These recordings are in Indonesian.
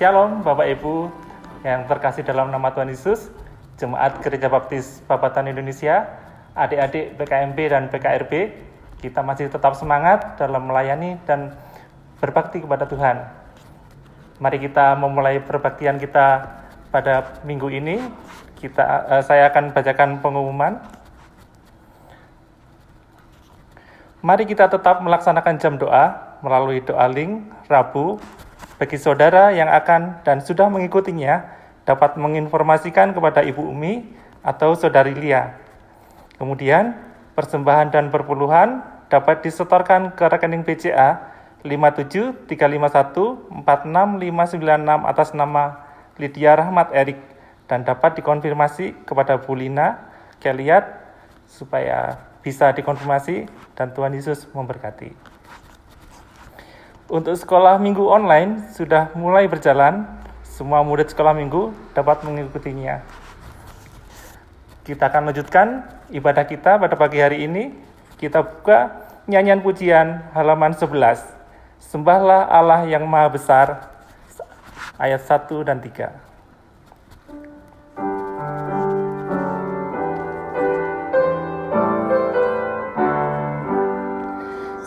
Shalom Bapak Ibu yang terkasih dalam nama Tuhan Yesus, Jemaat Gereja Baptis Babatan Indonesia, adik-adik PKMB dan PKRB, kita masih tetap semangat dalam melayani dan berbakti kepada Tuhan. Mari kita memulai perbaktian kita pada minggu ini. Saya akan bacakan pengumuman. Mari kita tetap melaksanakan jam doa melalui doa link Rabu. Bagi saudara yang akan dan sudah mengikutinya, dapat menginformasikan kepada Ibu Umi atau Saudari Lia. Kemudian, persembahan dan perpuluhan dapat disetorkan ke rekening BCA 573514656 atas nama Lydia Rahmat Erik dan dapat dikonfirmasi kepada Bu Lina Keliat supaya bisa dikonfirmasi dan Tuhan Yesus memberkati. Untuk sekolah minggu online sudah mulai berjalan, semua murid sekolah minggu dapat mengikutinya. Kita akan lanjutkan ibadah kita pada pagi hari ini. Kita buka nyanyian pujian halaman 11. Sembahlah Allah yang Maha Besar, ayat 1 dan 3.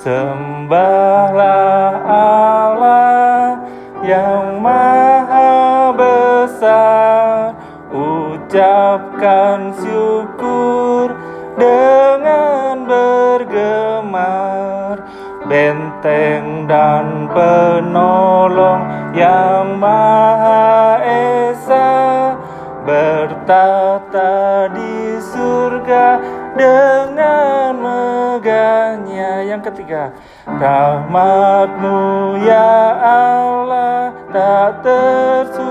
Sembahlah Allah yang Maha Besar, ucapkan syukur dengan bergemar. Benteng dan penolong yang Maha Esa, bertata di surga dengan megahnya. Yang ketiga, rahmat-Mu ya Allah tak tersukat,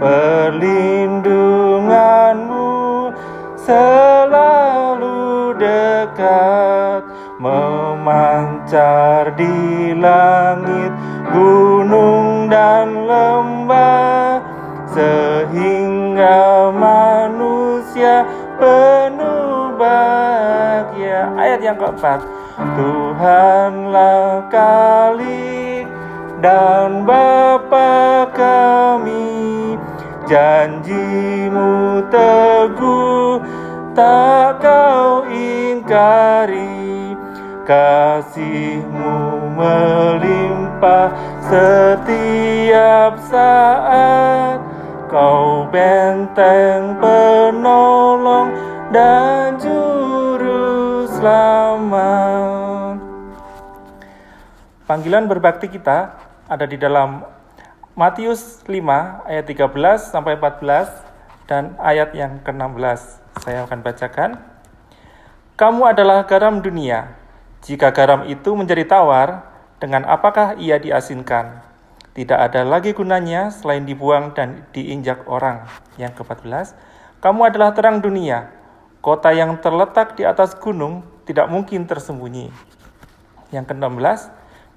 perlindungan-Mu selalu dekat, memancar di langit gunung dan lembah, sehingga manusia penuh bahagia. Ayat yang keempat, Tuhanlah Khalik dan Bapa kami, janji-Mu teguh tak Kau ingkari, kasih-Mu melimpah setiap saat, Kau benteng penolong dan juru selamat. Panggilan berbakti kita ada di dalam Matius 5 ayat 13 sampai 14 dan ayat yang ke-16. Saya akan bacakan. Kamu adalah garam dunia. Jika garam itu menjadi tawar, dengan apakah ia diasinkan? Tidak ada lagi gunanya selain dibuang dan diinjak orang. Yang ke-14, kamu adalah terang dunia. Kota yang terletak di atas gunung tidak mungkin tersembunyi. Yang ke-16,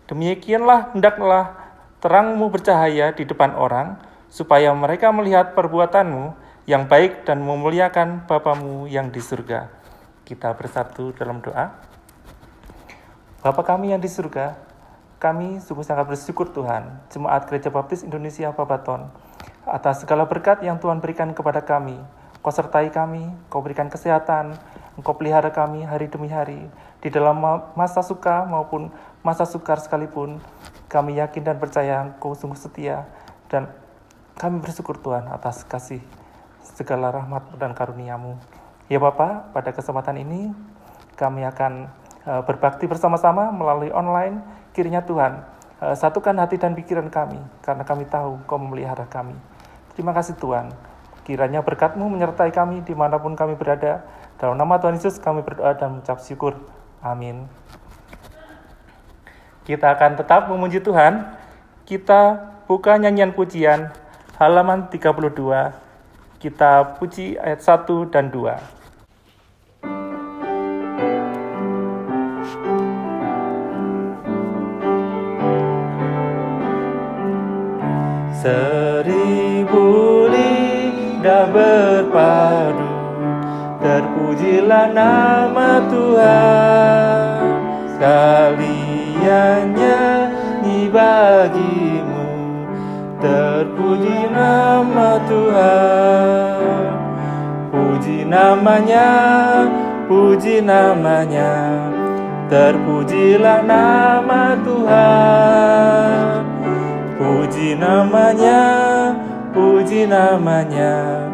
demikianlah hendaklah terang-Mu bercahaya di depan orang, supaya mereka melihat perbuatan-Mu yang baik dan memuliakan Bapa-Mu yang di surga. Kita bersatu dalam doa. Bapa kami yang di surga, kami sungguh sangat bersyukur Tuhan, Jemaat Gereja Baptis Indonesia Babaton, atas segala berkat yang Tuhan berikan kepada kami. Kau sertai kami, Kau berikan kesehatan, Engkau pelihara kami hari demi hari, di dalam masa suka maupun masa sukar sekalipun. Kami yakin dan percaya Engkau sungguh setia, dan kami bersyukur Tuhan atas kasih segala rahmat dan karunia-Mu. Ya Bapa, pada kesempatan ini kami akan berbakti bersama-sama melalui online. Kiranya Tuhan, satukan hati dan pikiran kami, karena kami tahu Kau memelihara kami. Terima kasih Tuhan. Kiranya berkat-Mu menyertai kami dimanapun kami berada. Dalam nama Tuhan Yesus kami berdoa dan mengucap syukur. Amin. Kita akan tetap memuji Tuhan. Kita buka nyanyian pujian halaman 32. Kita puji ayat 1 dan 2. Seribu lidah berpadu, terpujilah nama Tuhan. Sekalian nyanyi bagimu, terpuji nama Tuhan. Puji namanya, puji namanya, terpujilah nama Tuhan. Puji namanya, puji namanya,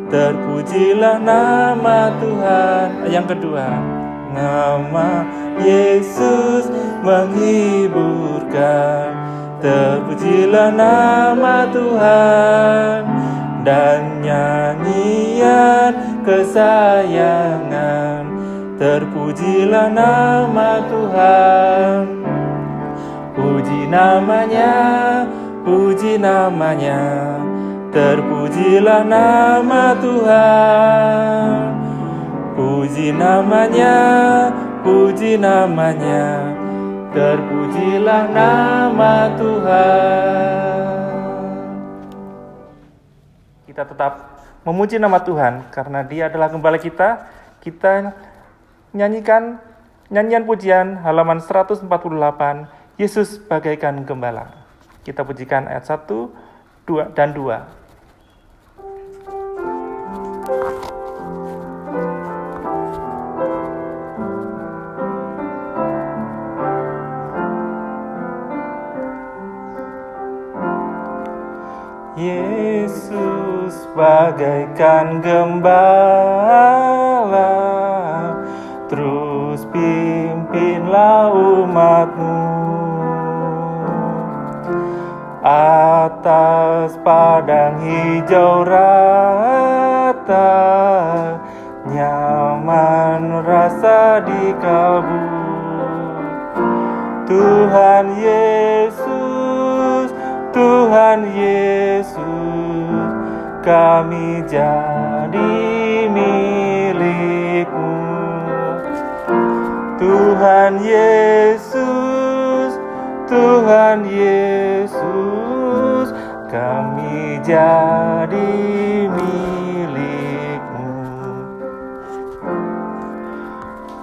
terpujilah nama Tuhan. Yang kedua, nama Yesus menghiburkan, terpujilah nama Tuhan. Dan nyanyian kesayangan, terpujilah nama Tuhan. Puji namanya, puji namanya, terpujilah nama Tuhan. Puji namanya, puji namanya, terpujilah nama Tuhan. Kita tetap memuji nama Tuhan karena Dia adalah gembala kita. Kita nyanyikan nyanyian pujian halaman 148, Yesus bagaikan gembala. Kita pujikan ayat 1, 2 dan 2. Yesus bagaikan gembala, terus pimpinlah umat-Mu atas padang hijau rata, nyaman rasa di kalbu. Tuhan Yesus, Tuhan Yesus, kami jadi milik-Mu. Tuhan Yesus, Tuhan Yesus, kami jadi milik-Mu.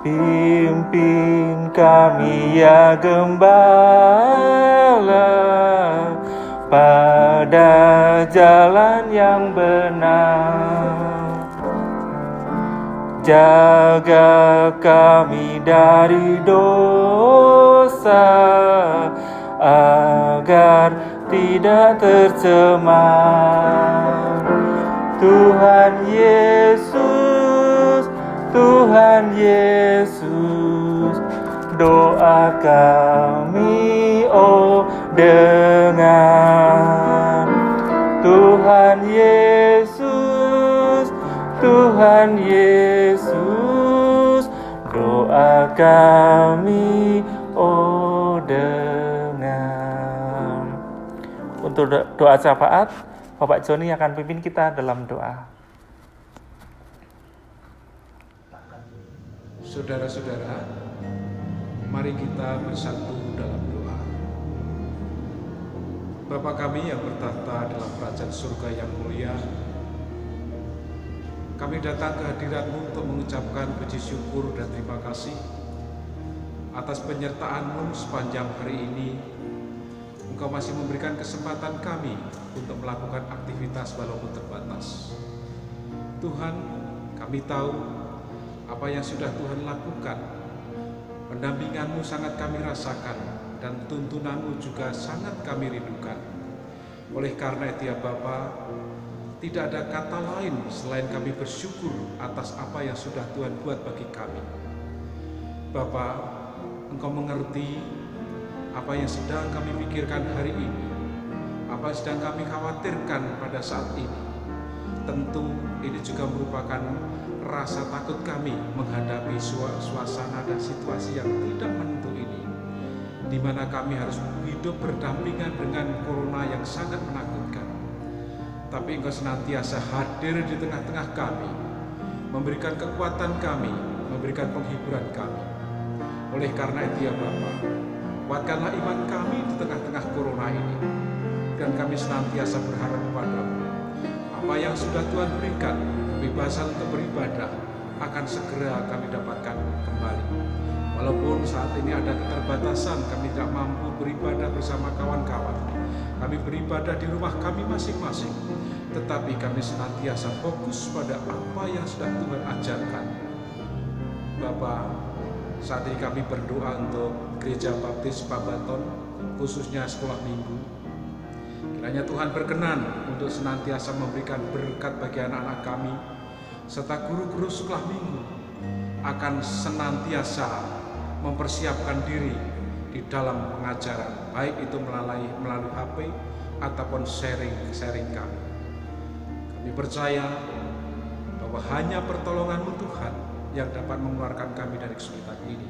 Pimpin kami ya Gembala, pada jalan yang benar. Jaga kami dari dosa, agar tidak tercemar. Tuhan Yesus, Tuhan Yesus, doa kami dengar. Tuhan Yesus, Tuhan Yesus, doa kami dengar. Untuk doa syafaat, Bapak Joni akan pimpin kita dalam doa. Saudara-saudara, mari kita bersatu dalam doa. Bapa kami yang bertahta dalam kerajaan surga yang mulia, kami datang ke hadirat-Mu untuk mengucapkan puji syukur dan terima kasih atas penyertaan-Mu sepanjang hari ini. Engkau masih memberikan kesempatan kami untuk melakukan aktivitas walaupun terbatas. Tuhan, kami tahu apa yang sudah Tuhan lakukan. Pendampingan-Mu sangat kami rasakan dan tuntunan-Mu juga sangat kami rindukan. Oleh karena itu ya Bapa, tidak ada kata lain selain kami bersyukur atas apa yang sudah Tuhan buat bagi kami. Bapa, Engkau mengerti apa yang sedang kami pikirkan hari ini, apa yang sedang kami khawatirkan pada saat ini. Tentu ini juga merupakan rasa takut kami menghadapi suasana dan situasi yang tidak menentu ini, di mana kami harus hidup berdampingan dengan corona yang sangat menakutkan. Tapi Engkau senantiasa hadir di tengah-tengah kami, memberikan kekuatan kami, memberikan penghiburan kami. Oleh karena itu ya Bapa, kuatkanlah iman kami di tengah-tengah corona ini, dan kami senantiasa berharap kepada-Mu. Apa yang sudah Tuhan berikan, kebebasan untuk beribadah, akan segera kami dapatkan kembali. Walaupun saat ini ada keterbatasan, kami tidak mampu beribadah bersama kawan-kawan, kami beribadah di rumah kami masing-masing, tetapi kami senantiasa fokus pada apa yang sedang Tuhan ajarkan. Bapa, saat ini kami berdoa untuk Gereja Baptis Pabaton, khususnya sekolah minggu. Kiranya Tuhan berkenan untuk senantiasa memberikan berkat bagi anak-anak kami, serta guru-guru sekolah minggu akan senantiasa mempersiapkan diri di dalam pengajaran, baik itu melalui HP ataupun sharing kami. Kami percaya bahwa hanya pertolongan-Mu Tuhan yang dapat mengeluarkan kami dari kesulitan ini.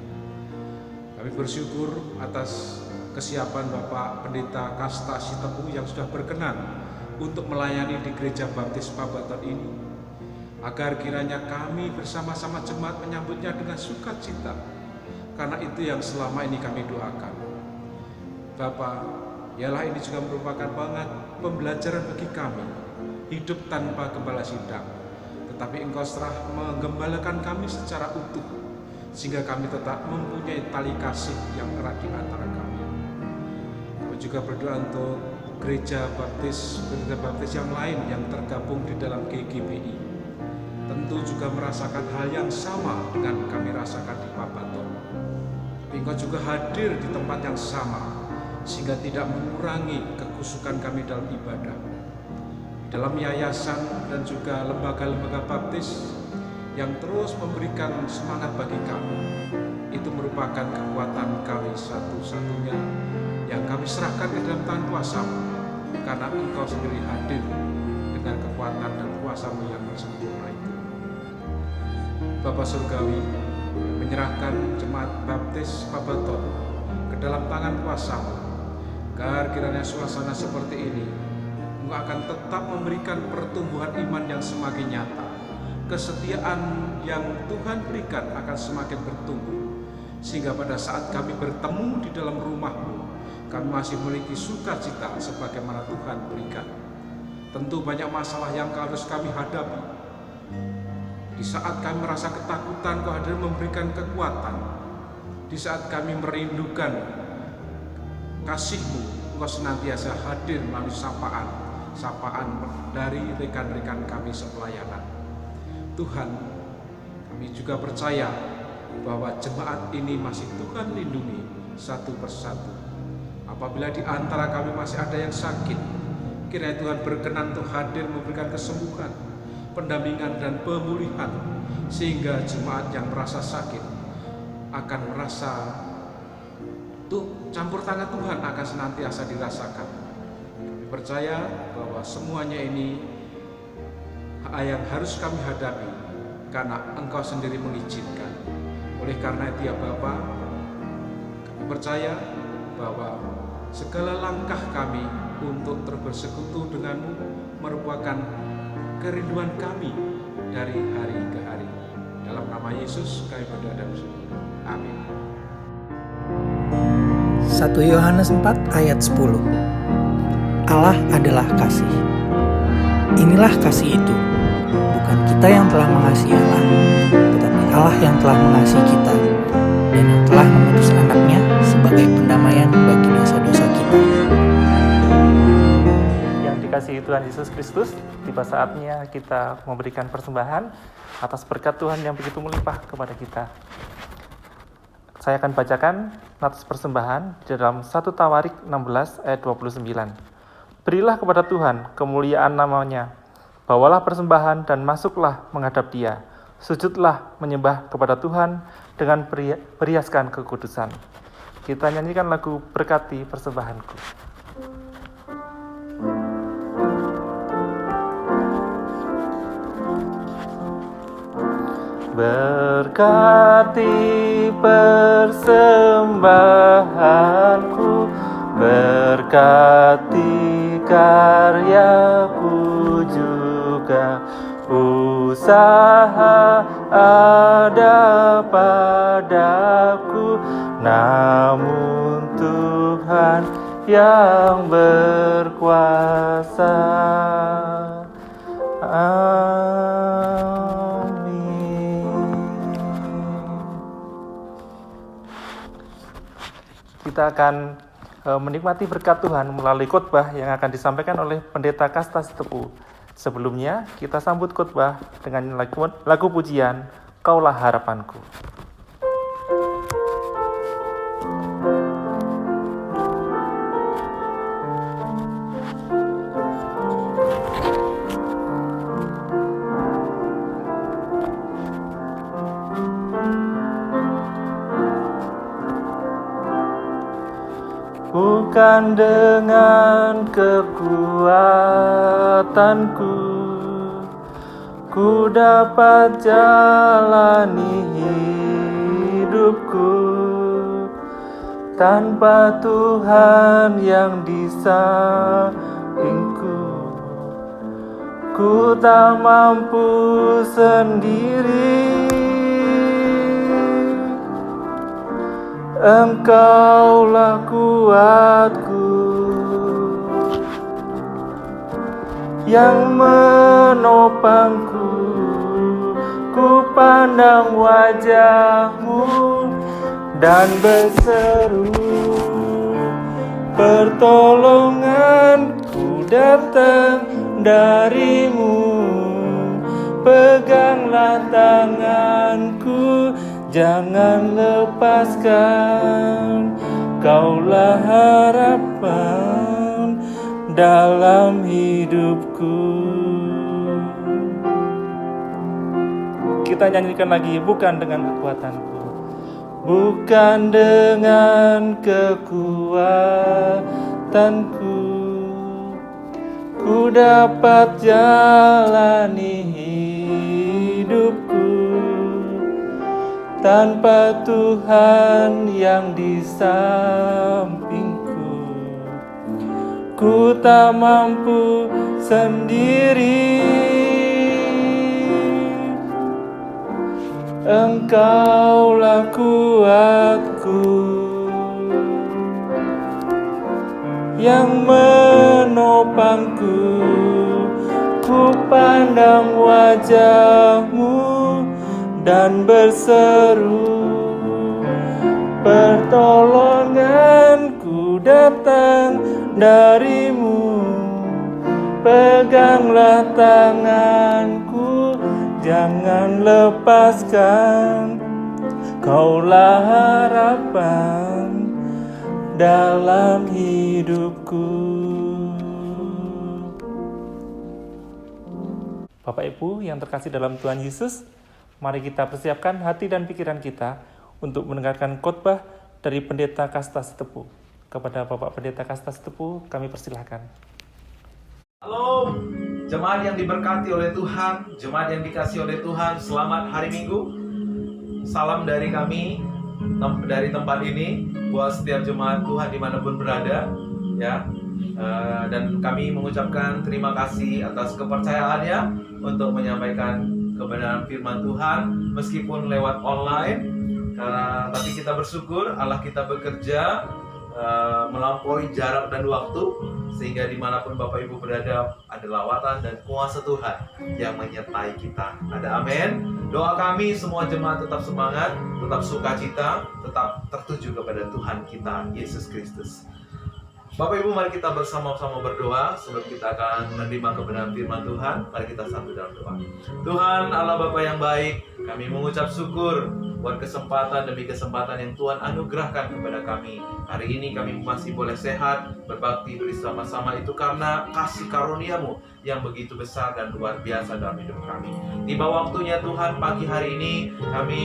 Kami bersyukur atas kesiapan Bapak Pendeta Kasta Sitepu yang sudah berkenan untuk melayani di Gereja Baptis Pabaton ini, agar kiranya kami bersama-sama jemaat menyambutnya dengan sukacita, karena itu yang selama ini kami doakan. Bapak, ialah ini juga merupakan banget pembelajaran bagi kami, hidup tanpa gembala sidang, tetapi Engkau telah menggembalakan kami secara utuh, sehingga kami tetap mempunyai tali kasih yang erat di antara kami. Kami juga berdoa untuk gereja baptis yang lain yang tergabung di dalam GGBI, tentu juga merasakan hal yang sama dengan kami rasakan di Pabaton. Engkau juga hadir di tempat yang sama, sehingga tidak mengurangi kekusukan kami dalam ibadah. Dalam yayasan dan juga lembaga-lembaga baptis yang terus memberikan semangat bagi kami, itu merupakan kekuatan kami satu-satunya yang kami serahkan ke dalam tangan kuasa-Mu, karena Engkau sendiri hadir dengan kekuatan dan kuasa-Mu yang sempurna itu. Bapa Surgawi, menyerahkan jemaat baptis Pabaton ke dalam tangan kuasa-Mu, agar kiranya suasana seperti ini Engkau akan tetap memberikan pertumbuhan iman yang semakin nyata. Kesetiaan yang Tuhan berikan akan semakin bertumbuh, sehingga pada saat kami bertemu di dalam rumah-Mu, kami masih memiliki sukacita sebagaimana Tuhan berikan. Tentu banyak masalah yang harus kami hadapi. Di saat kami merasa ketakutan, Kau hadir memberikan kekuatan. Di saat kami merindukan kasih-Mu, Engkau senantiasa hadir melalui sapaan dari rekan-rekan kami sepelayanan. Tuhan, kami juga percaya bahwa jemaat ini masih Tuhan lindungi satu persatu. Apabila di antara kami masih ada yang sakit, kiranya Tuhan berkenan untuk hadir memberikan kesembuhan, pendampingan dan pemulihan, sehingga jemaat yang merasa sakit akan merasa campur tangan Tuhan akan senantiasa dirasakan. Kami percaya bahwa semuanya ini yang harus kami hadapi karena Engkau sendiri mengizinkan. Oleh karena itu ya Bapa, kami percaya bahwa segala langkah kami untuk terus bersekutu denganmu merupakan kerinduan kami dari hari ke hari. Dalam nama Yesus kami berdoa dan bersyukur. Amin. 1 Yohanes 4 ayat 10. Allah adalah kasih. Inilah kasih itu, bukan kita yang telah mengasihi Allah, tetapi Allah yang telah mengasihi kita dan yang telah mengutus anaknya sebagai pendamaian bagi dosa-dosa kita. Yang dikasihi Tuhan Yesus Kristus, tiba saatnya kita memberikan persembahan atas berkat Tuhan yang begitu melimpah kepada kita. Saya akan bacakan nats persembahan di dalam 1 Tawarik 16 ayat 29. Berilah kepada Tuhan kemuliaan namanya, bawalah persembahan dan masuklah menghadap Dia. Sujudlah menyembah kepada Tuhan dengan beriaskan kekudusan. Kita nyanyikan lagu Berkati Persembahanku. Berkati persembahanku, berkati karyaku juga, usaha ada padaku, namun Tuhan yang berkuasa. Kita akan menikmati berkat Tuhan melalui khotbah yang akan disampaikan oleh Pendeta Kasta Sitepu. Sebelumnya, kita sambut khotbah dengan lagu pujian Kaulah Harapanku. Bukan dengan kekuatanku ku dapat jalani hidupku, tanpa Tuhan yang di sampingku ku tak mampu sendiri. Engkaulah kuatku yang menopangku, ku pandang wajah-Mu dan berseru, pertolonganku datang dari-Mu. Peganglah tanganku, jangan lepaskan, Kaulah harapan dalam hidupku. Kita nyanyikan lagi, bukan dengan kekuatanku, bukan dengan kekuatanku ku dapat jalani hidupku, tanpa Tuhan yang di sampingku ku tak mampu sendiri. Engkaulah kuatku yang menopangku, ku pandang wajah-Mu dan berseru, pertolonganku datang dari-Mu. Peganglah tanganku, jangan lepaskan, Kaulah harapan dalam hidupku. Bapak Ibu yang terkasih dalam Tuhan Yesus, mari kita persiapkan hati dan pikiran kita untuk mendengarkan khotbah dari Pendeta Kasta Sitepu. Kepada Bapak Pendeta Kasta Sitepu, kami persilahkan. Halo, jemaat yang diberkati oleh Tuhan, jemaat yang dikasihi oleh Tuhan, selamat hari Minggu. Salam dari kami, dari tempat ini, buat setiap jemaat Tuhan dimanapun berada, ya. Dan kami mengucapkan terima kasih atas kepercayaannya untuk menyampaikan kebenaran firman Tuhan, meskipun lewat online. Tapi kita bersyukur Allah kita bekerja melampaui jarak dan waktu, sehingga dimanapun Bapak Ibu berada ada lawatan dan kuasa Tuhan yang menyertai kita. Ada amin. Doa kami semua jemaat tetap semangat, tetap sukacita, tetap tertuju kepada Tuhan kita Yesus Kristus. Bapak Ibu, mari kita bersama-sama berdoa sebelum kita akan menerima kebenaran firman Tuhan. Mari kita satu dalam doa. Tuhan Allah Bapa yang baik, kami mengucap syukur buat kesempatan demi kesempatan yang Tuhan anugerahkan kepada kami. Hari ini kami masih boleh sehat, berbakti bersama-sama, itu karena kasih karunia-Mu yang begitu besar dan luar biasa dalam hidup kami. Tiba waktunya Tuhan, pagi hari ini kami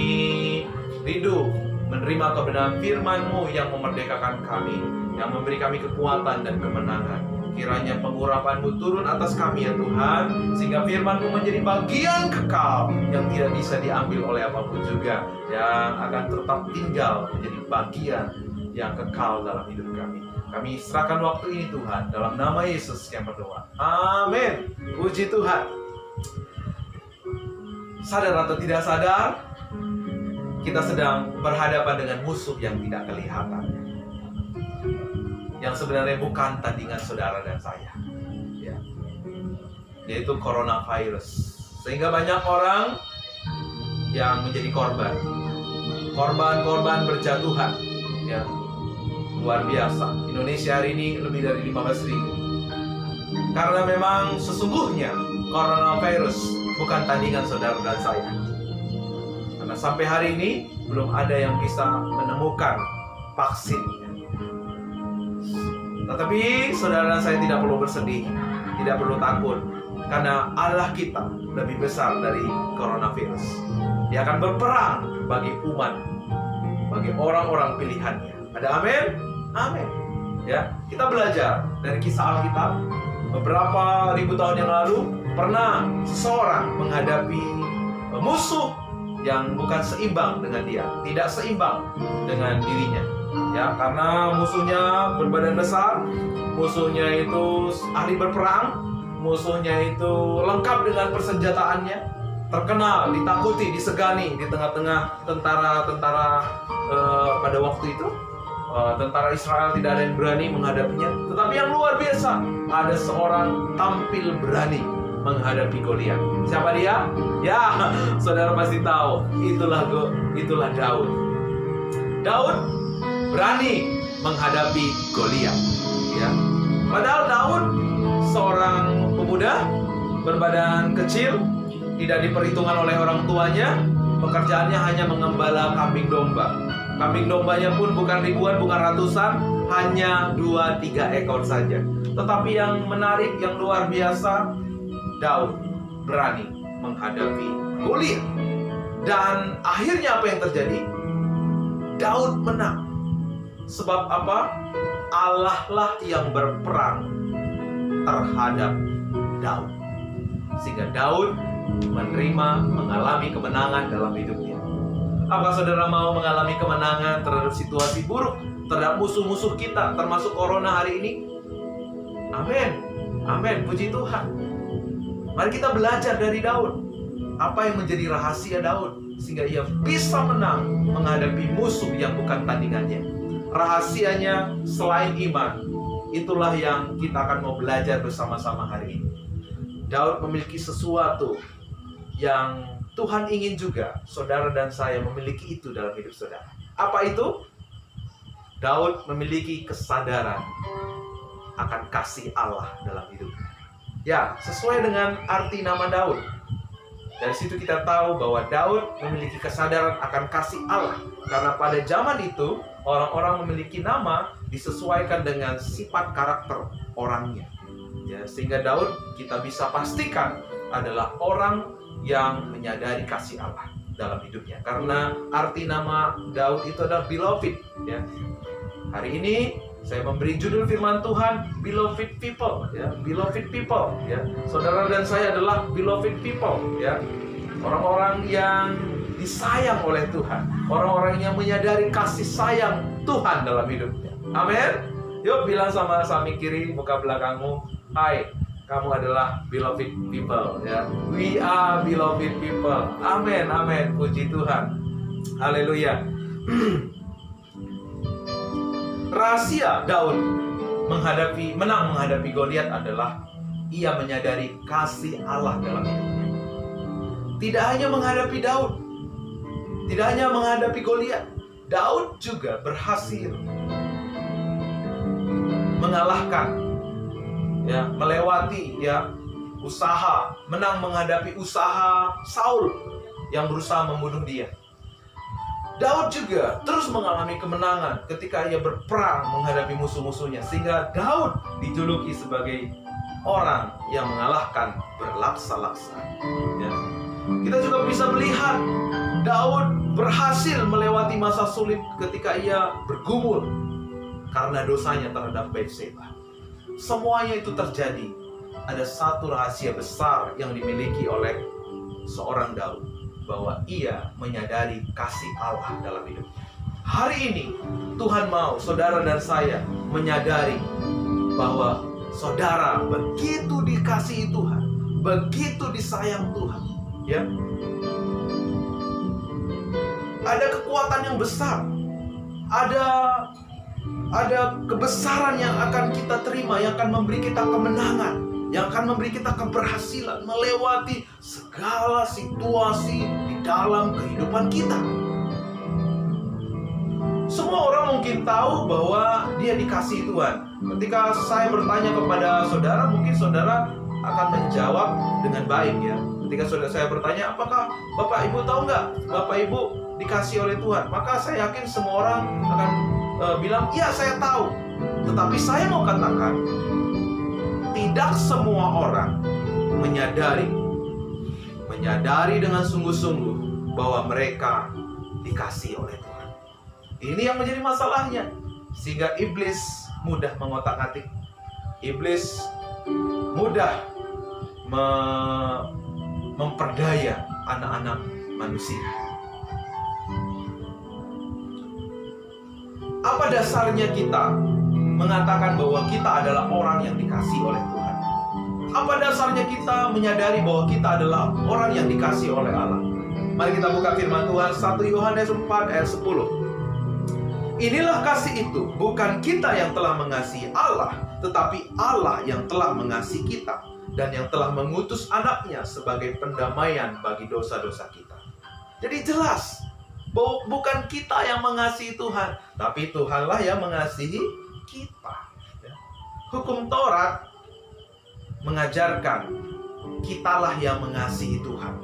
rindu menerima kebenaran firman-Mu yang memerdekakan kami, yang memberi kami kekuatan dan kemenangan. Kiranya pengurapan-Mu turun atas kami ya Tuhan, sehingga firman-Mu menjadi bagian kekal yang tidak bisa diambil oleh apapun juga, yang akan tetap tinggal menjadi bagian yang kekal dalam hidup kami. Kami serahkan waktu ini Tuhan, dalam nama Yesus yang berdoa. Amin. Puji Tuhan. Sadar atau tidak sadar, kita sedang berhadapan dengan musuh yang tidak kelihatan, yang sebenarnya bukan tandingan saudara dan saya, ya, yaitu coronavirus. Sehingga banyak orang yang menjadi korban berjatuhan, ya, luar biasa. Indonesia hari ini lebih dari 15.000. Karena memang sesungguhnya coronavirus bukan tandingan saudara dan saya. Karena sampai hari ini belum ada yang bisa menemukan vaksinnya. Tetapi saudara dan saya tidak perlu bersedih, tidak perlu takut, karena Allah kita lebih besar dari coronavirus. Dia akan berperang bagi umat, bagi orang-orang pilihannya. Ada amin? Amin. Ya, kita belajar dari kisah Alkitab. Beberapa ribu tahun yang lalu pernah seseorang menghadapi musuh yang bukan seimbang dengan dia, tidak seimbang dengan dirinya. Ya, karena musuhnya berbadan besar, musuhnya itu ahli berperang, musuhnya itu lengkap dengan persenjataannya, terkenal, ditakuti, disegani di tengah-tengah tentara-tentara pada waktu itu. Tentara Israel tidak ada yang berani menghadapinya. Tetapi yang luar biasa, ada seorang tampil berani menghadapi Goliat. Siapa dia? Ya, saudara pasti tahu. Itulah Daud. Daud berani menghadapi Goliat. Ya. Padahal Daud seorang pemuda berbadan kecil, tidak diperhitungkan oleh orang tuanya. Pekerjaannya hanya mengembala kambing domba. Kambing dombanya pun bukan ribuan, bukan ratusan, hanya 2-3 ekor saja. Tetapi yang menarik, yang luar biasa, Daud berani menghadapi Goliat. Dan akhirnya apa yang terjadi? Daud menang. Sebab apa? Allah lah yang berperang terhadap Daud. Sehingga Daud mengalami kemenangan dalam hidupnya. Apakah saudara mau mengalami kemenangan terhadap situasi buruk, terhadap musuh-musuh kita, termasuk corona hari ini? Amin. Amin. Puji Tuhan. Mari kita belajar dari Daud. Apa yang menjadi rahasia Daud sehingga ia bisa menang menghadapi musuh yang bukan tandingannya. Rahasianya selain iman, itulah yang kita akan mau belajar bersama-sama hari ini. Daud memiliki sesuatu yang Tuhan ingin juga saudara dan saya memiliki itu dalam hidup saudara. Apa itu? Daud memiliki kesadaran akan kasih Allah dalam hidupnya. Ya, sesuai dengan arti nama Daud. Dari situ kita tahu bahwa Daud memiliki kesadaran akan kasih Allah. Karena pada zaman itu, orang-orang memiliki nama disesuaikan dengan sifat karakter orangnya. Ya, sehingga Daud kita bisa pastikan adalah orang yang menyadari kasih Allah dalam hidupnya. Karena arti nama Daud itu adalah beloved. Ya. Hari ini saya memberi judul firman Tuhan, beloved people. Ya. Beloved people. Ya. Saudara dan saya adalah beloved people. Ya. Orang-orang yang disayang oleh Tuhan. Orang-orang yang menyadari kasih sayang Tuhan dalam hidupnya. Amin. Yuk bilang sama samping kiri, muka belakangmu, hai, kamu adalah beloved people, ya. We are beloved people. Amin, amin. Puji Tuhan. Haleluya. Rahasia Daud menang menghadapi Goliat adalah ia menyadari kasih Allah dalam hidupnya. Tidak hanya menghadapi Daud, tidak hanya menghadapi Goliat, Daud juga berhasil mengalahkan, ya, melewati, ya, usaha, menang menghadapi usaha Saul yang berusaha membunuh dia. Daud juga terus mengalami kemenangan ketika ia berperang menghadapi musuh-musuhnya, sehingga Daud dijuluki sebagai orang yang mengalahkan berlaksa-laksa. Ya. Kita juga bisa melihat Daud berhasil melewati masa sulit ketika ia bergumul karena dosanya terhadap Bathsheba. Semuanya itu terjadi. Ada satu rahasia besar yang dimiliki oleh seorang Daud, bahwa ia menyadari kasih Allah dalam hidupnya. Hari ini Tuhan mau saudara dan saya menyadari bahwa saudara begitu dikasihi Tuhan, begitu disayang Tuhan. Ya, ada kekuatan yang besar, ada kebesaran yang akan kita terima, yang akan memberi kita kemenangan, yang akan memberi kita keberhasilan melewati segala situasi di dalam kehidupan kita. Semua orang mungkin tahu bahwa dia dikasihi Tuhan. Ketika saya bertanya kepada saudara, mungkin saudara akan menjawab dengan baik ya. Ketika saudara saya bertanya, apakah Bapak Ibu tahu nggak Bapak Ibu dikasihi oleh Tuhan? Maka saya yakin semua orang akan bilang, iya saya tahu. Tetapi saya mau katakan, tidak semua orang menyadari dengan sungguh-sungguh bahwa mereka dikasihi oleh Tuhan. Ini yang menjadi masalahnya, sehingga iblis mudah mengotak-atik. Iblis mudah memperdaya anak-anak manusia. Apa dasarnya kita mengatakan bahwa kita adalah orang yang dikasihi oleh Tuhan? Apa dasarnya kita menyadari bahwa kita adalah orang yang dikasihi oleh Allah? Mari kita buka firman Tuhan, 1 Yohanes 4 ayat 10. Inilah kasih itu, bukan kita yang telah mengasihi Allah, tetapi Allah yang telah mengasihi kita dan yang telah mengutus anaknya sebagai pendamaian bagi dosa-dosa kita. Jadi jelas bahwa bukan kita yang mengasihi Tuhan, tapi Tuhanlah yang mengasihi kita. Hukum Taurat mengajarkan kitalah yang mengasihi Tuhan.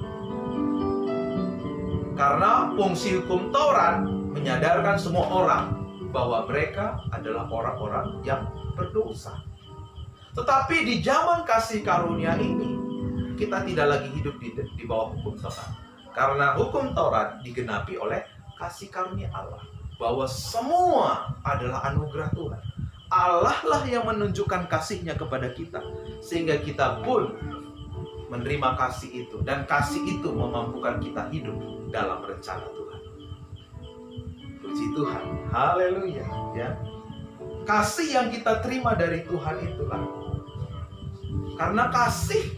Karena fungsi hukum Taurat menyadarkan semua orang bahwa mereka adalah orang-orang yang berdosa. Tetapi di zaman kasih karunia ini, kita tidak lagi hidup di bawah hukum Taurat. Karena hukum Taurat digenapi oleh kasih karunia Allah, bahwa semua adalah anugerah Tuhan. Allah lah yang menunjukkan kasih-Nya kepada kita, sehingga kita pun menerima kasih itu, dan kasih itu memampukan kita hidup dalam rencana Tuhan. Puji Tuhan, haleluya ya. Kasih yang kita terima dari Tuhan itulah, karena kasih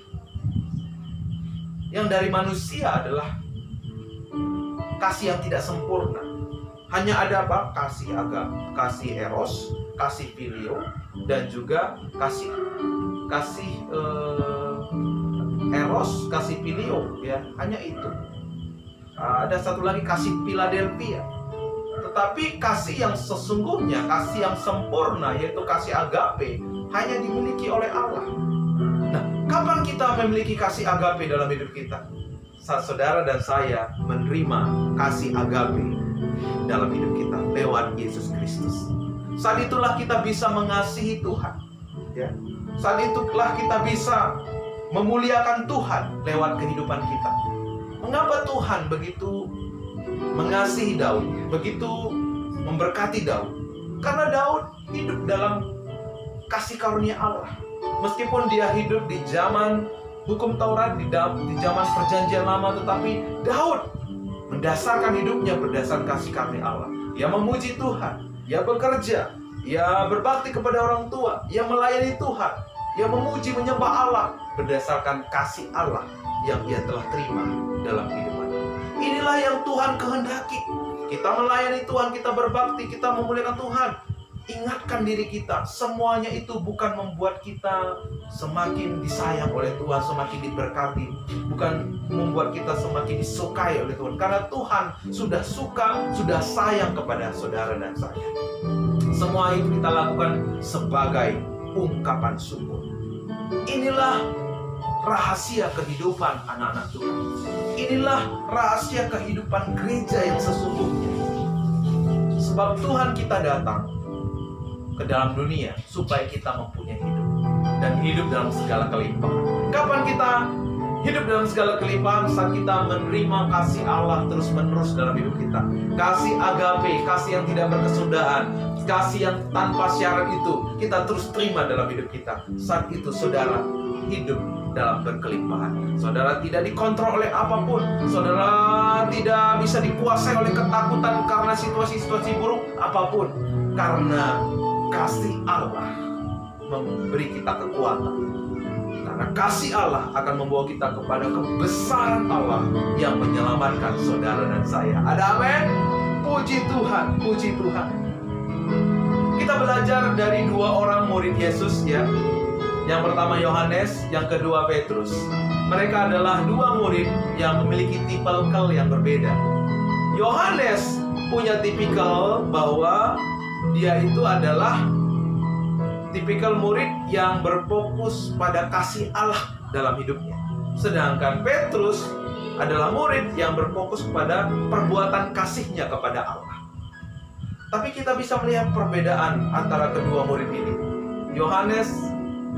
yang dari manusia adalah kasih yang tidak sempurna. Hanya ada apa? Kasih kasih eros, kasih filio, dan juga kasih eros, kasih filio ya. Hanya itu. Ada satu lagi, kasih Philadelphia. Tetapi kasih yang sesungguhnya, kasih yang sempurna, yaitu kasih agape, hanya dimiliki oleh Allah. Nah, kapan kita memiliki kasih agape dalam hidup kita? Saat saudara dan saya menerima kasih agape dalam hidup kita lewat Yesus Kristus. Saat itulah kita bisa mengasihi Tuhan ya. Saat itulah kita bisa memuliakan Tuhan lewat kehidupan kita. Mengapa Tuhan begitu mengasihi Daud, begitu memberkati Daud? Karena Daud hidup dalam kasih karunia Allah. Meskipun dia hidup di zaman hukum Taurat, di zaman perjanjian lama, tetapi Daud mendasarkan hidupnya berdasarkan kasih karunia Allah. Ia memuji Tuhan, ia bekerja, ia berbakti kepada orang tua, ia melayani Tuhan, ia memuji menyembah Allah berdasarkan kasih Allah yang ia telah terima dalam kehidupannya. Inilah yang Tuhan kehendaki. Kita melayani Tuhan, kita berbakti, kita memuliakan Tuhan. Ingatkan diri kita, semuanya itu bukan membuat kita semakin disayang oleh Tuhan, semakin diberkati, bukan membuat kita semakin disukai oleh Tuhan. Karena Tuhan sudah suka, sudah sayang kepada saudara dan saya. Semua itu kita lakukan sebagai ungkapan syukur. Inilah rahasia kehidupan anak-anak Tuhan. Inilah rahasia kehidupan gereja yang sesungguhnya. Sebab Tuhan kita datang ke dalam dunia supaya kita mempunyai hidup, dan hidup dalam segala kelimpahan. Kapan kita hidup dalam segala kelimpahan? Saat kita menerima kasih Allah terus-menerus dalam hidup kita. Kasih agape, kasih yang tidak berkesudahan, kasih yang tanpa syarat itu kita terus terima dalam hidup kita. Saat itu saudara hidup dalam berkelimpahan. Saudara tidak dikontrol oleh apapun. Saudara tidak bisa dikuasai oleh ketakutan karena situasi-situasi buruk apapun. Karena kasih Allah memberi kita kekuatan. Karena kasih Allah akan membawa kita kepada kebesaran Allah yang menyelamatkan saudara dan saya. Ada amin? Puji Tuhan, puji Tuhan. Kita belajar dari dua orang murid Yesus ya. Yang pertama Yohanes, yang kedua Petrus. Mereka adalah dua murid yang memiliki tipe yang berbeda. Yohanes punya tipikal bahwa dia itu adalah tipikal murid yang berfokus pada kasih Allah dalam hidupnya. Sedangkan Petrus adalah murid yang berfokus pada perbuatan kasihnya kepada Allah. Tapi kita bisa melihat perbedaan antara kedua murid ini. Yohanes,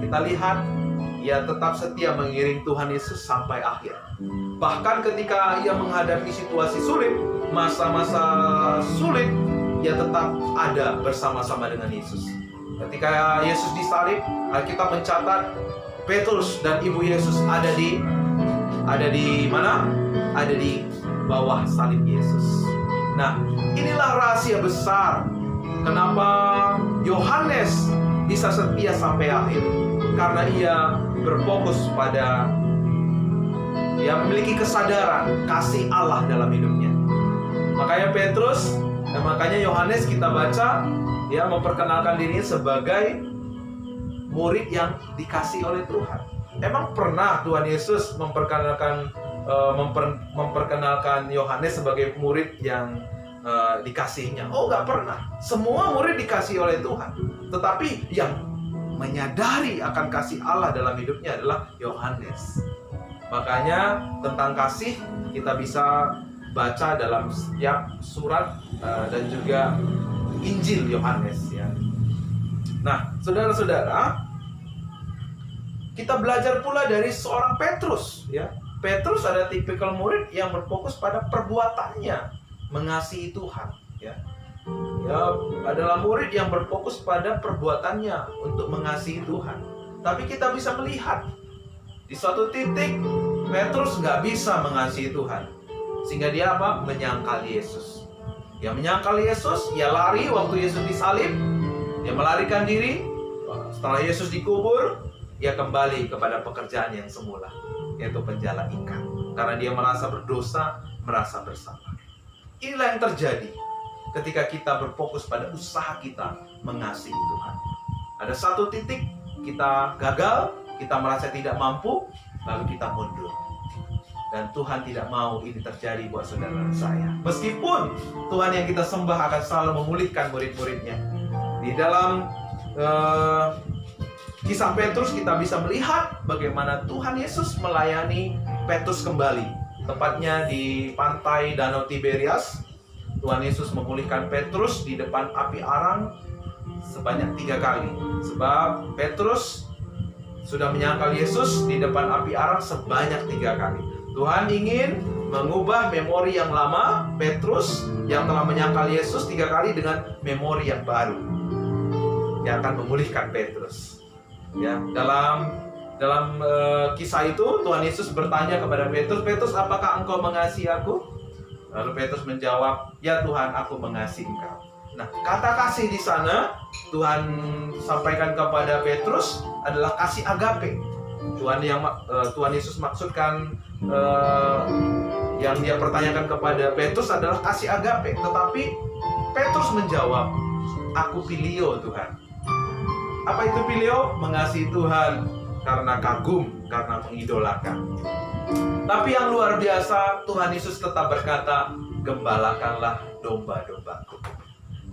kita lihat, ia tetap setia mengiring Tuhan Yesus sampai akhir. Bahkan ketika ia menghadapi situasi sulit, masa-masa sulit, ia tetap ada bersama-sama dengan Yesus. Ketika Yesus disalib, Alkitab mencatat Petrus dan ibu Yesus ada di mana? Ada di bawah salib Yesus. Nah, inilah rahasia besar kenapa Yohanes bisa setia sampai akhir. Karena ia berfokus pada, ia memiliki kesadaran kasih Allah dalam hidupnya. Makanya Petrus dan makanya Yohanes kita baca, dia memperkenalkan dirinya sebagai murid yang dikasih oleh Tuhan. Emang pernah Tuhan Yesus memperkenalkan Yohanes sebagai murid yang dikasihnya? Oh, nggak pernah. Semua murid dikasih oleh Tuhan. Tetapi yang menyadari akan kasih Allah dalam hidupnya adalah Yohanes. Makanya tentang kasih kita bisa baca dalam setiap surat dan juga Injil Yohanes ya. Nah, saudara-saudara, kita belajar pula dari seorang Petrus ya. Petrus ada tipikal murid yang berfokus pada perbuatannya mengasihi Tuhan ya. Ya, adalah murid yang berfokus pada perbuatannya untuk mengasihi Tuhan. Tapi kita bisa melihat di suatu titik Petrus nggak bisa mengasihi Tuhan, sehingga dia apa? Menyangkal Yesus. Dia menyangkal Yesus, dia lari waktu Yesus disalib, dia melarikan diri. Setelah Yesus dikubur, dia kembali kepada pekerjaan yang semula, yaitu penjala ikan. Karena dia merasa berdosa, merasa bersalah. Inilah yang terjadi ketika kita berfokus pada usaha kita mengasihi Tuhan. Ada satu titik kita gagal, kita merasa tidak mampu, lalu kita mundur. Dan Tuhan tidak mau ini terjadi buat saudara saya. Meskipun Tuhan yang kita sembah akan selalu memulihkan murid-muridnya. Di dalam kisah Petrus kita bisa melihat bagaimana Tuhan Yesus melayani Petrus kembali. Tepatnya di pantai Danau Tiberias, Tuhan Yesus memulihkan Petrus di depan api arang sebanyak 3 kali. Sebab Petrus sudah menyangkal Yesus di depan api arang sebanyak 3 kali. Tuhan ingin mengubah memori yang lama Petrus yang telah menyangkal Yesus 3 kali dengan memori yang baru yang akan memulihkan Petrus. Ya, dalam kisah itu Tuhan Yesus bertanya kepada Petrus, "Petrus, apakah engkau mengasihi aku?" Lalu Petrus menjawab, "Ya Tuhan, aku mengasihi engkau." Nah, kata kasih di sana Tuhan sampaikan kepada Petrus adalah kasih agape. Tuhan Yesus maksudkan yang dia pertanyakan kepada Petrus adalah kasih agape. Tetapi Petrus menjawab, "Aku filio Tuhan." Apa itu filio? Mengasihi Tuhan karena kagum, karena mengidolakan. Tapi yang luar biasa, Tuhan Yesus tetap berkata, "Gembalakanlah domba-dombaku."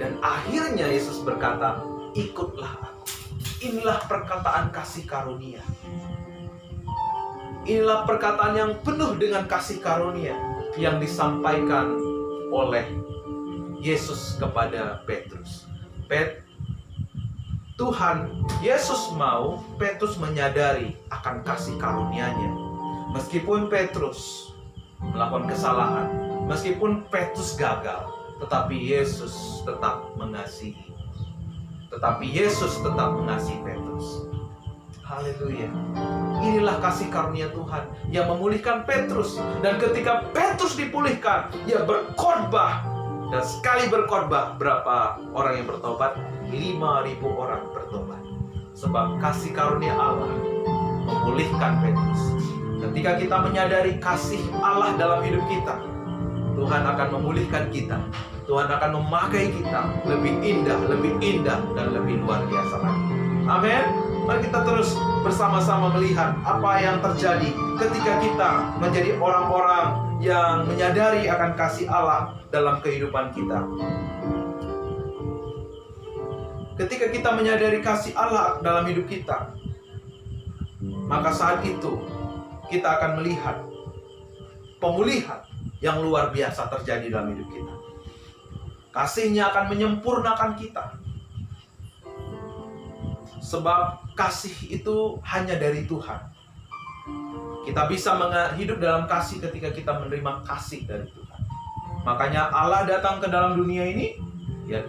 Dan akhirnya Yesus berkata, "Ikutlah aku." Inilah perkataan kasih karunia. Inilah perkataan yang penuh dengan kasih karunia yang disampaikan oleh Yesus kepada Petrus. Tuhan Yesus mau Petrus menyadari akan kasih karunia-Nya. Meskipun Petrus melakukan kesalahan, meskipun Petrus gagal, tetapi Yesus tetap mengasihi. Tetapi Yesus tetap mengasihi Petrus. Haleluya. Inilah kasih karunia Tuhan yang memulihkan Petrus. Dan ketika Petrus dipulihkan, ia berkhotbah. Dan sekali berkhotbah, berapa orang yang bertobat? 5.000 orang bertobat. Sebab kasih karunia Allah memulihkan Petrus. Ketika kita menyadari kasih Allah dalam hidup kita, Tuhan akan memulihkan kita. Tuhan akan memakai kita lebih indah, dan lebih luar biasa lagi. Amin. Mari kita terus bersama-sama melihat apa yang terjadi ketika kita menjadi orang-orang yang menyadari akan kasih Allah dalam kehidupan kita. Ketika kita menyadari kasih Allah dalam hidup kita, maka saat itu kita akan melihat pemulihan yang luar biasa terjadi dalam hidup kita. Kasih-Nya akan menyempurnakan kita. Sebab kasih itu hanya dari Tuhan. Kita bisa hidup dalam kasih ketika kita menerima kasih dari Tuhan. Makanya Allah datang ke dalam dunia ini, ya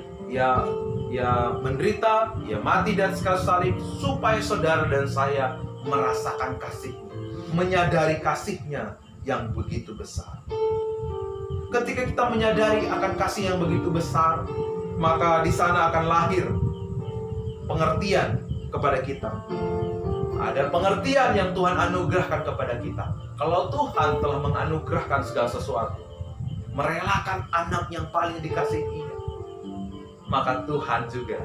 menderita, ya mati dan kayu salib supaya saudara dan saya merasakan kasih-Nya, menyadari kasih-Nya yang begitu besar. Ketika kita menyadari akan kasih yang begitu besar, maka di sana akan lahir pengertian kepada kita. Ada pengertian yang Tuhan anugerahkan kepada kita. Kalau Tuhan telah menganugerahkan segala sesuatu, merelakan anak yang paling dikasihi, maka Tuhan juga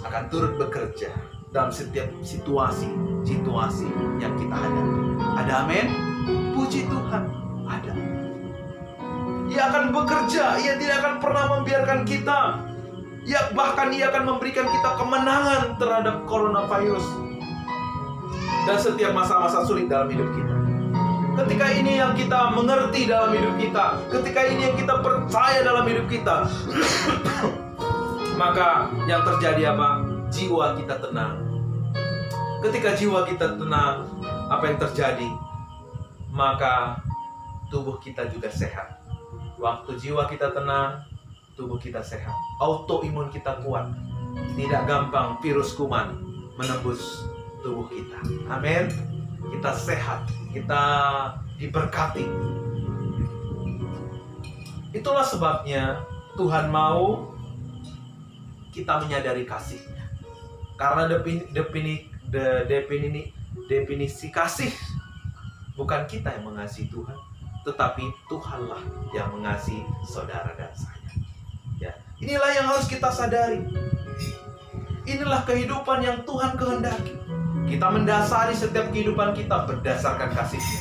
akan turut bekerja dalam setiap situasi yang kita hadapi. Ada amin? Puji Tuhan, ada. Ia akan bekerja, Ia tidak akan pernah membiarkan kita. Bahkan Ia akan memberikan kita kemenangan terhadap coronavirus dan setiap masa-masa sulit dalam hidup kita. Ketika ini yang kita mengerti dalam hidup kita, ketika ini yang kita percaya dalam hidup kita, maka yang terjadi apa? Jiwa kita tenang. Ketika jiwa kita tenang, apa yang terjadi? Maka tubuh kita juga sehat. Waktu jiwa kita tenang, tubuh kita sehat. Autoimun kita kuat. Tidak gampang virus kuman menembus tubuh kita. Amin. Kita sehat, kita diberkati. Itulah sebabnya Tuhan mau kita menyadari kasih-Nya. Karena definisi kasih bukan kita yang mengasihi Tuhan, tetapi Tuhanlah yang mengasihi saudara dan saya. Ya, inilah yang harus kita sadari. Inilah kehidupan yang Tuhan kehendaki. Kita mendasari setiap kehidupan kita berdasarkan kasih-Nya.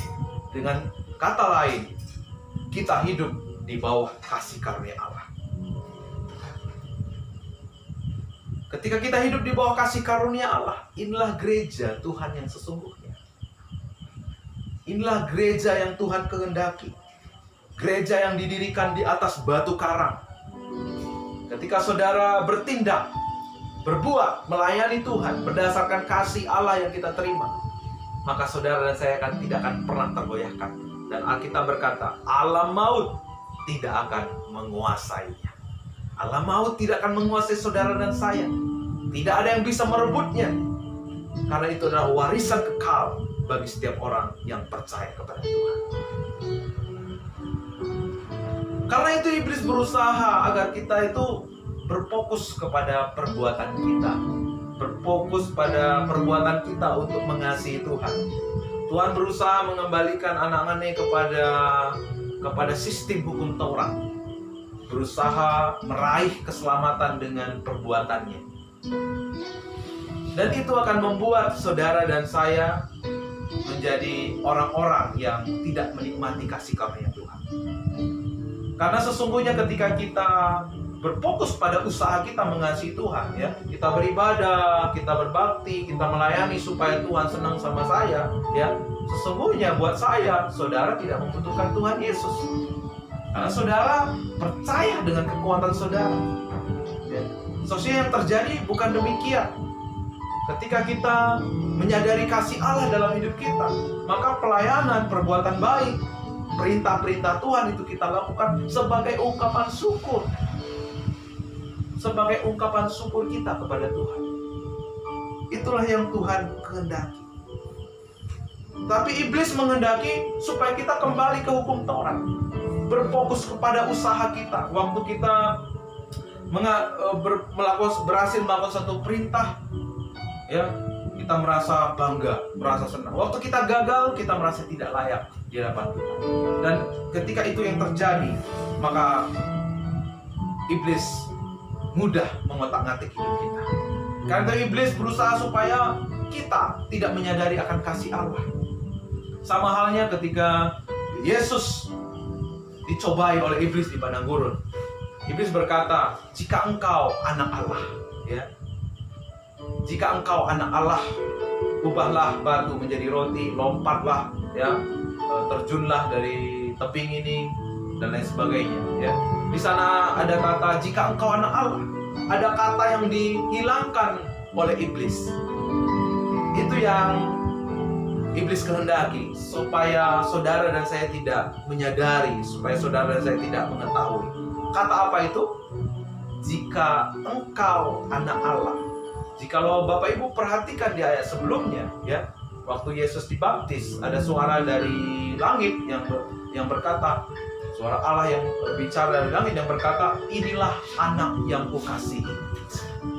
Dengan kata lain, kita hidup di bawah kasih karunia Allah. Ketika kita hidup di bawah kasih karunia Allah, inilah gereja Tuhan yang sesungguhnya. Inilah gereja yang Tuhan kehendaki. Gereja yang didirikan di atas batu karang. Ketika saudara bertindak, berbuat, melayani Tuhan berdasarkan kasih Allah yang kita terima, maka saudara dan saya tidak akan pernah tergoyahkan. Dan Alkitab berkata, alam maut tidak akan menguasainya. Alam maut tidak akan menguasai saudara dan saya. Tidak ada yang bisa merebutnya. Karena itu adalah warisan kekal bagi setiap orang yang percaya kepada Tuhan. Karena itu iblis berusaha agar kita itu berfokus kepada perbuatan kita, berfokus pada perbuatan kita untuk mengasihi Tuhan. Tuhan berusaha mengembalikan anak-anaknya kepada sistem hukum Taurat, berusaha meraih keselamatan dengan perbuatannya. Dan itu akan membuat saudara dan saya menjadi orang-orang yang tidak menikmati kasih karunia Tuhan. Karena sesungguhnya ketika kita berfokus pada usaha kita mengasihi Tuhan, ya, kita beribadah, kita berbakti, kita melayani supaya Tuhan senang sama saya, ya, sesungguhnya buat saya, saudara tidak membutuhkan Tuhan Yesus. Karena saudara percaya dengan kekuatan saudara. Ya. Sosial yang terjadi bukan demikian. Ketika kita menyadari kasih Allah dalam hidup kita, maka pelayanan, perbuatan baik, perintah-perintah Tuhan itu kita lakukan sebagai ungkapan syukur. Sebagai ungkapan syukur kita kepada Tuhan. Itulah yang Tuhan kehendaki. Tapi iblis menghendaki supaya kita kembali ke hukum Taurat, berfokus kepada usaha kita. Waktu kita berhasil melakukan satu perintah, ya, kita merasa bangga, merasa senang. Waktu kita gagal, kita merasa tidak layak di hadapan Tuhan. Dan ketika itu yang terjadi, maka iblis mudah mengotak-ngatik hidup kita. Karena itu iblis berusaha supaya kita tidak menyadari akan kasih Allah. Sama halnya ketika Yesus dicobai oleh iblis di padang gurun. Iblis berkata, jika engkau anak Allah, ya, jika engkau anak Allah, ubahlah batu menjadi roti, lompatlah, ya, terjunlah dari tebing ini dan lain sebagainya. Ya, di sana ada kata jika engkau anak Allah. Ada kata yang dihilangkan oleh iblis. Itu yang iblis kehendaki, supaya saudara dan saya tidak menyadari, supaya saudara dan saya tidak mengetahui. Kata apa itu? Jika engkau anak Allah. Jikalau Bapak Ibu perhatikan di ayat sebelumnya, ya, waktu Yesus dibaptis, ada suara dari langit yang berkata, suara Allah yang berbicara dari langit yang berkata, inilah anak yang kukasihi.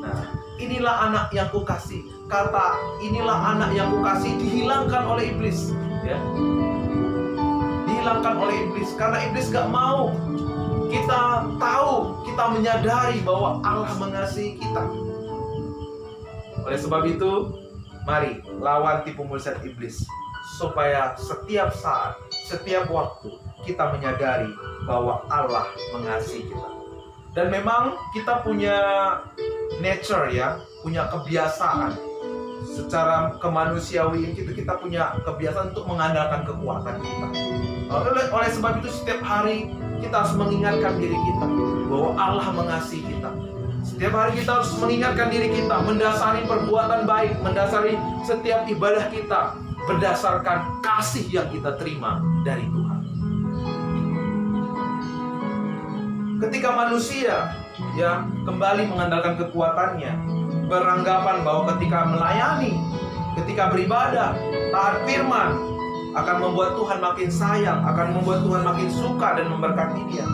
Nah, inilah anak yang kukasihi. Kata inilah anak yang kukasihi dihilangkan oleh iblis, ya. Dihilangkan oleh iblis karena iblis gak mau kita tahu, kita menyadari bahwa Allah mengasihi kita. Oleh sebab itu, mari lawan tipu muslihat iblis supaya setiap saat, setiap waktu kita menyadari bahwa Allah mengasihi kita. Dan memang kita punya nature, ya, punya kebiasaan. Secara kemanusiawian kita punya kebiasaan untuk mengandalkan kekuatan kita. Oleh sebab itu setiap hari kita harus mengingatkan diri kita bahwa Allah mengasihi kita. Setiap hari kita harus mengingatkan diri kita, mendasari perbuatan baik, mendasari setiap ibadah kita berdasarkan kasih yang kita terima dari Tuhan. Ketika manusia, ya, kembali mengandalkan kekuatannya, beranggapan bahwa ketika melayani, ketika beribadah, taat firman akan membuat Tuhan makin sayang, akan membuat Tuhan makin suka dan memberkati dia.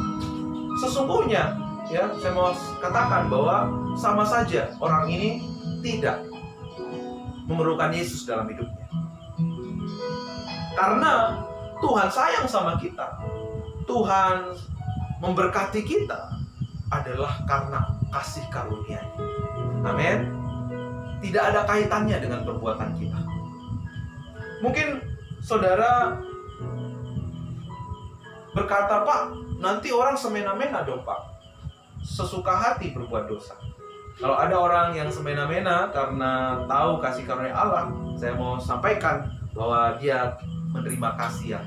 Sesungguhnya, ya, saya mau katakan bahwa sama saja orang ini tidak memerlukan Yesus dalam hidupnya. Karena Tuhan sayang sama kita, Tuhan memberkati kita adalah karena kasih karunia-Nya. Amin. Tidak ada kaitannya dengan perbuatan kita. Mungkin saudara berkata, Pak, nanti orang semena-mena dong, Pak, sesuka hati berbuat dosa. Kalau ada orang yang semena-mena karena tahu kasih karunia Allah, saya mau sampaikan bahwa dia menerima kasih yang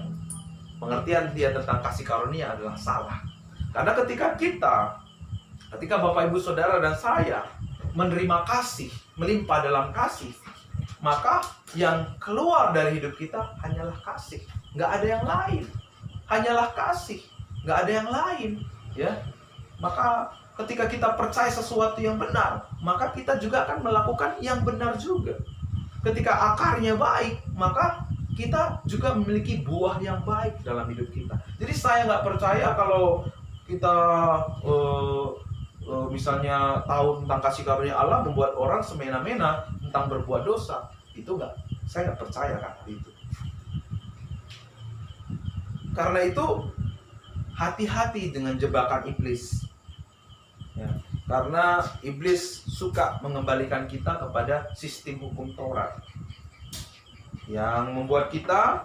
pengertian dia tentang kasih karunia adalah salah. Karena ketika Bapak Ibu Saudara dan saya menerima kasih, melimpah dalam kasih, maka yang keluar dari hidup kita hanyalah kasih, nggak ada yang lain. Hanyalah kasih, nggak ada yang lain, ya. Maka ketika kita percaya sesuatu yang benar, maka kita juga akan melakukan yang benar juga. Ketika akarnya baik, maka kita juga memiliki buah yang baik dalam hidup kita. Jadi saya nggak percaya kalau kita misalnya tahu tentang kasih karunia Allah membuat orang semena-mena tentang berbuat dosa. Itu saya nggak percaya kan itu. Karena itu hati-hati dengan jebakan iblis, ya, karena iblis suka mengembalikan kita kepada sistem hukum Taurat yang membuat kita,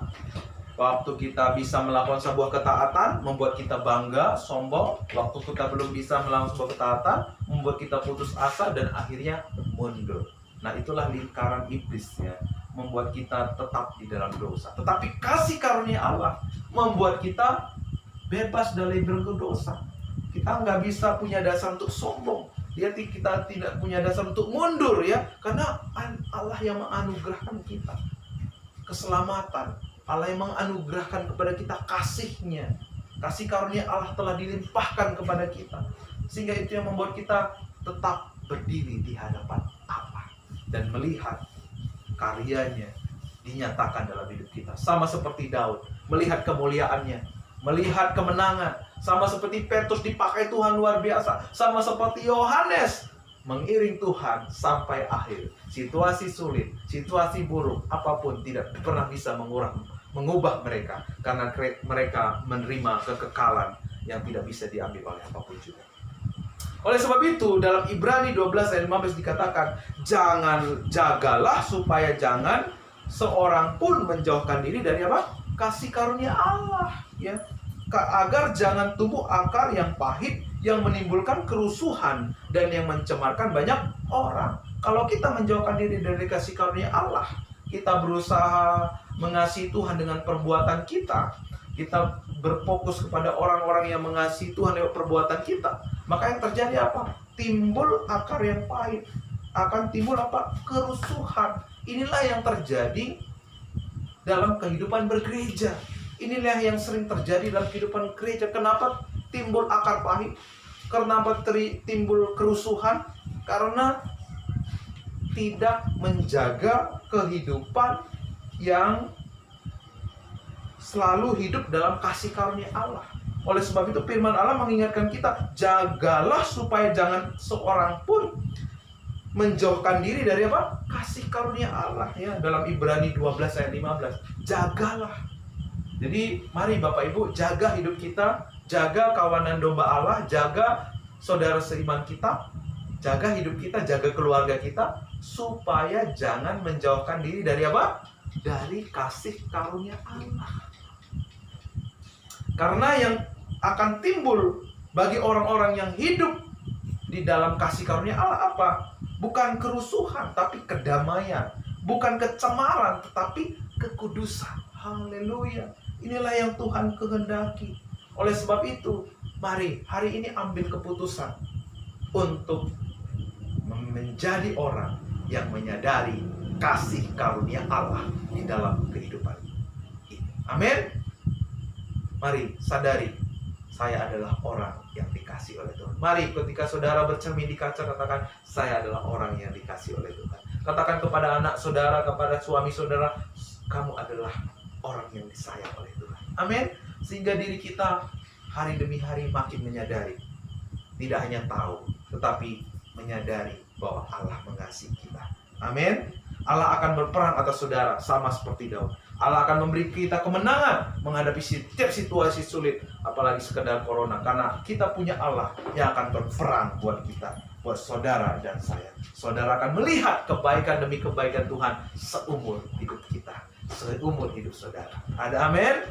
waktu kita bisa melakukan sebuah ketaatan, membuat kita bangga, sombong. Waktu kita belum bisa melakukan sebuah ketaatan, membuat kita putus asa dan akhirnya mundur. Nah, itulah lingkaran iblis, ya, membuat kita tetap di dalam dosa. Tetapi kasih karunia Allah membuat kita bebas dari berdosa. Kita nggak bisa punya dasar untuk sombong. Kita tidak punya dasar untuk mundur, ya, karena Allah yang menganugerahkan kita keselamatan. Allah yang menganugerahkan kepada kita kasih-Nya. Kasih karunia Allah telah dilimpahkan kepada kita. Sehingga itu yang membuat kita tetap berdiri di hadapan Allah dan melihat karyanya dinyatakan dalam hidup kita. Sama seperti Daud, melihat kemuliaannya, melihat kemenangan. Sama seperti Petrus dipakai Tuhan luar biasa. Sama seperti Yohanes mengiring Tuhan sampai akhir. Situasi sulit, situasi buruk, apapun tidak pernah bisa mengubah mereka, karena mereka menerima kekekalan yang tidak bisa diambil oleh apapun juga. Oleh sebab itu dalam Ibrani 12 ayat 15 dikatakan, jagalah supaya jangan seorang pun menjauhkan diri dari apa? Kasih karunia Allah, ya. Agar jangan tumbuh akar yang pahit yang menimbulkan kerusuhan dan yang mencemarkan banyak orang. Kalau kita menjauhkan diri dari kasih karunia Allah, kita berusaha mengasihi Tuhan dengan perbuatan kita, kita berfokus kepada orang-orang yang mengasihi Tuhan lewat perbuatan kita, maka yang terjadi apa? Timbul akar yang pahit, akan timbul apa? Kerusuhan. Inilah yang terjadi dalam kehidupan bergereja. Inilah yang sering terjadi dalam kehidupan gereja. Kenapa timbul akar pahit? Kenapa timbul kerusuhan? Karena tidak menjaga kehidupan yang selalu hidup dalam kasih karunia Allah. Oleh sebab itu firman Allah mengingatkan kita, jagalah supaya jangan seorang pun menjauhkan diri dari apa? Kasih karunia Allah, ya. Dalam Ibrani 12 ayat 15. Jagalah. Jadi mari Bapak Ibu jaga hidup kita, jaga kawanan domba Allah, jaga saudara seiman kita, jaga hidup kita, jaga keluarga kita, supaya jangan menjauhkan diri dari apa? Dari kasih karunia Allah. Karena yang akan timbul bagi orang-orang yang hidup di dalam kasih karunia Allah apa? Bukan kerusuhan, tapi kedamaian. Bukan kecemaran, tetapi kekudusan. Haleluya. Inilah yang Tuhan kehendaki. Oleh sebab itu, mari hari ini ambil keputusan untuk menjadi orang yang menyadari kasih karunia Allah di dalam kehidupan ini. Amin. Mari sadari, saya adalah orang yang dikasih oleh Tuhan. Mari ketika saudara bercermin di kaca, katakan, saya adalah orang yang dikasih oleh Tuhan. Katakan kepada anak saudara, kepada suami saudara, kamu adalah orang yang disayang oleh Tuhan. Amin. Sehingga diri kita hari demi hari makin menyadari, tidak hanya tahu, tetapi menyadari bahwa Allah mengasihi kita. Amin. Allah akan berperang atas saudara sama seperti Daud. Allah akan memberi kita kemenangan menghadapi setiap situasi sulit, apalagi sekedar corona, karena kita punya Allah yang akan berperang buat kita, buat saudara dan saya. Saudara akan melihat kebaikan demi kebaikan Tuhan seumur hidup kita, seumur hidup saudara. Ada amin?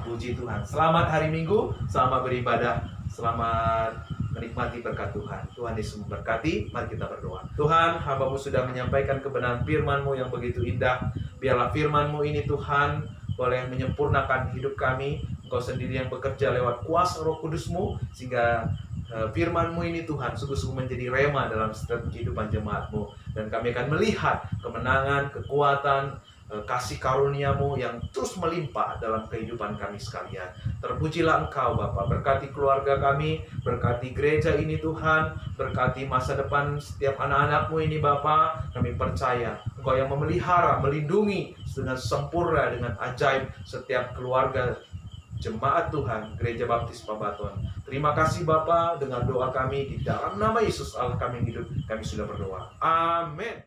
Puji Tuhan. Selamat hari Minggu, selamat beribadah, selamat menikmati berkat Tuhan. Tuhan Yesus memberkati. Mari kita berdoa. Tuhan, hamba-Mu sudah menyampaikan kebenaran firman-Mu yang begitu indah. Biarlah firman-Mu ini Tuhan boleh menyempurnakan hidup kami. Engkau sendiri yang bekerja lewat kuasa Roh Kudus-Mu, sehingga firman-Mu ini Tuhan sungguh-sungguh menjadi rema dalam setiap kehidupan jemaat-Mu. Dan kami akan melihat kemenangan, kekuatan, kasih karunia-Mu yang terus melimpah dalam kehidupan kami sekalian. Terpujilah Engkau Bapa, berkati keluarga kami, berkati gereja ini Tuhan, berkati masa depan setiap anak-anak-Mu ini Bapa. Kami percaya Engkau yang memelihara, melindungi dengan sempurna, dengan ajaib setiap keluarga jemaat Tuhan Gereja Baptis Pabaton. Terima kasih Bapa, dengan doa kami di dalam nama Yesus Allah kami hidup, kami sudah berdoa. Amin.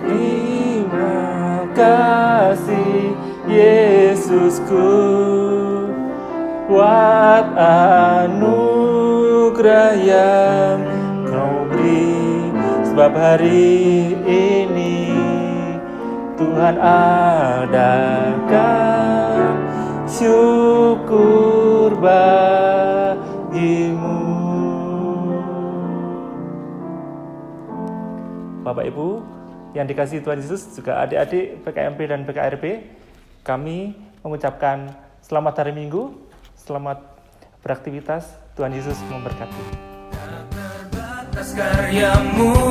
Terima kasih Yesusku, buat anugerah yang Kau beri. Sebab hari ini Tuhan adakan syukur bagimu. Bapak Ibu yang dikasihi Tuhan Yesus, juga adik-adik PKMP dan PKRP, kami mengucapkan selamat hari Minggu, selamat beraktivitas, Tuhan Yesus memberkati. Tak terbatas karyamu